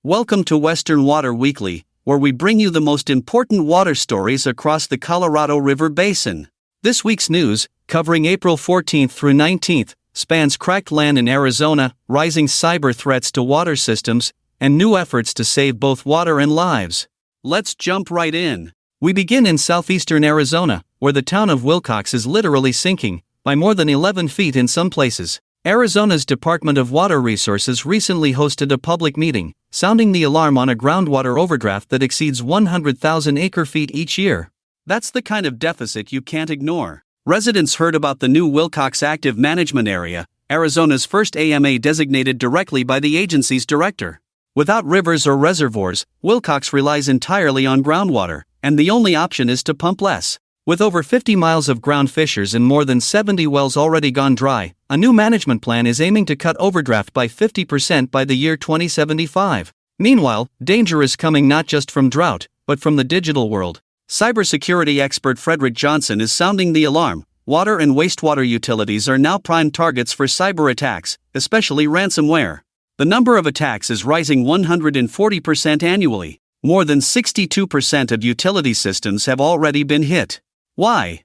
Welcome to Western Water Weekly, where we bring you the most important water stories across the Colorado River Basin. This week's news, covering April 14th through 19th, spans cracked land in Arizona, rising cyber threats to water systems, and new efforts to save both water and lives. Let's jump right in. We begin in southeastern Arizona, where the town of Willcox is literally sinking, by more than 11 feet in some places. Arizona's Department of Water Resources recently hosted a public meeting, sounding the alarm on a groundwater overdraft that exceeds 100,000 acre-feet each year. That's the kind of deficit you can't ignore. Residents heard about the new Willcox Active Management Area, Arizona's first AMA designated directly by the agency's director. Without rivers or reservoirs, Willcox relies entirely on groundwater, and the only option is to pump less. With over 50 miles of ground fissures and more than 70 wells already gone dry, a new management plan is aiming to cut overdraft by 50% by the year 2075. Meanwhile, danger is coming not just from drought, but from the digital world. Cybersecurity expert Frederick Johnson is sounding the alarm. Water and wastewater utilities are now prime targets for cyberattacks, especially ransomware. The number of attacks is rising 140% annually. More than 62% of utility systems have already been hit. Why?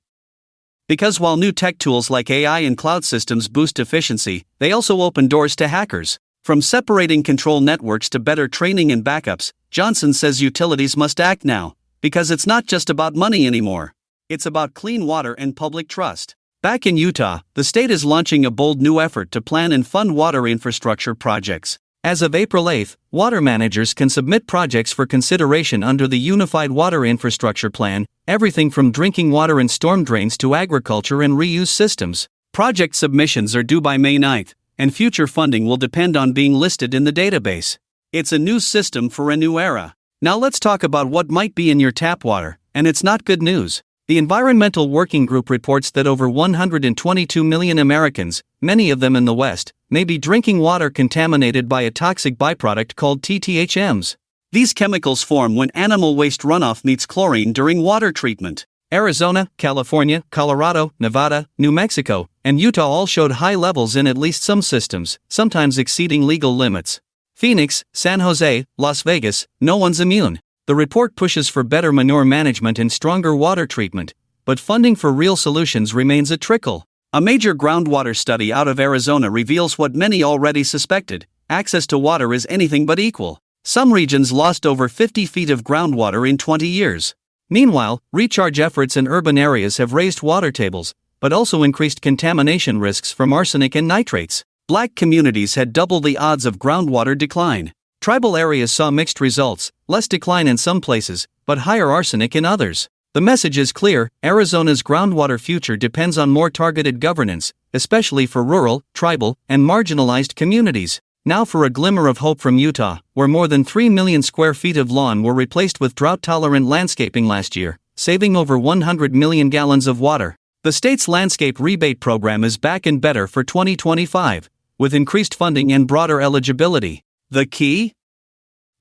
Because while new tech tools like AI and cloud systems boost efficiency, they also open doors to hackers. From separating control networks to better training and backups, Johnson says utilities must act now, because it's not just about money anymore. It's about clean water and public trust. Back in Utah, the state is launching a bold new effort to plan and fund water infrastructure projects. As of April 8th, water managers can submit projects for consideration under the Unified Water Infrastructure Plan, everything from drinking water and storm drains to agriculture and reuse systems. Project submissions are due by May 9th, and future funding will depend on being listed in the database. It's a new system for a new era. Now let's talk about what might be in your tap water, and it's not good news. The Environmental Working Group reports that over 122 million Americans, many of them in the West, may be drinking water contaminated by a toxic byproduct called TTHMs. These chemicals form when animal waste runoff meets chlorine during water treatment. Arizona, California, Colorado, Nevada, New Mexico, and Utah all showed high levels in at least some systems, sometimes exceeding legal limits. Phoenix, San Jose, Las Vegas, no one's immune. The report pushes for better manure management and stronger water treatment, but funding for real solutions remains a trickle. A major groundwater study out of Arizona reveals what many already suspected: access to water is anything but equal. Some regions lost over 50 feet of groundwater in 20 years. Meanwhile, recharge efforts in urban areas have raised water tables, but also increased contamination risks from arsenic and nitrates. Black communities had double the odds of groundwater decline. Tribal areas saw mixed results, less decline in some places, but higher arsenic in others. The message is clear: Arizona's groundwater future depends on more targeted governance, especially for rural, tribal, and marginalized communities. Now for a glimmer of hope from Utah, where more than 3 million square feet of lawn were replaced with drought-tolerant landscaping last year, saving over 100 million gallons of water. The state's landscape rebate program is back and better for 2025, with increased funding and broader eligibility. The key?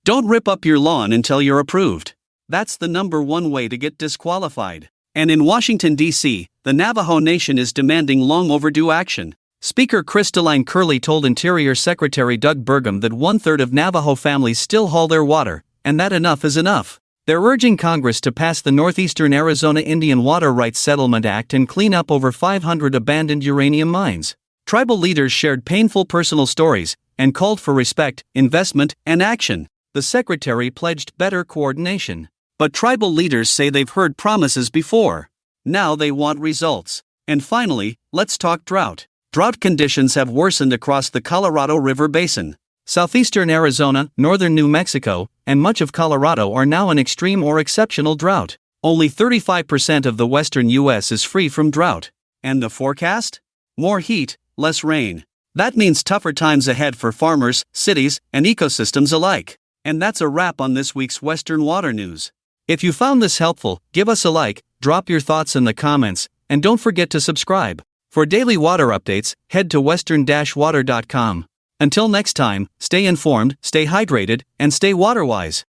Don't rip up your lawn until you're approved. That's the number one way to get disqualified. And in Washington, D.C., the Navajo Nation is demanding long overdue action. Speaker Crystalline Curley told Interior Secretary Doug Burgum that 1/3 of Navajo families still haul their water, and that enough is enough. They're urging Congress to pass the Northeastern Arizona Indian Water Rights Settlement Act and clean up over 500 abandoned uranium mines. Tribal leaders shared painful personal stories and called for respect, investment, and action. The secretary pledged better coordination. But tribal leaders say they've heard promises before. Now they want results. And finally, let's talk drought. Drought conditions have worsened across the Colorado River Basin. Southeastern Arizona, northern New Mexico, and much of Colorado are now in extreme or exceptional drought. Only 35% of the western U.S. is free from drought. And the forecast? More heat, less rain. That means tougher times ahead for farmers, cities, and ecosystems alike. And that's a wrap on this week's Western Water News. If you found this helpful, give us a like, drop your thoughts in the comments, and don't forget to subscribe. For daily water updates, head to western-water.com. Until next time, stay informed, stay hydrated, and stay waterwise.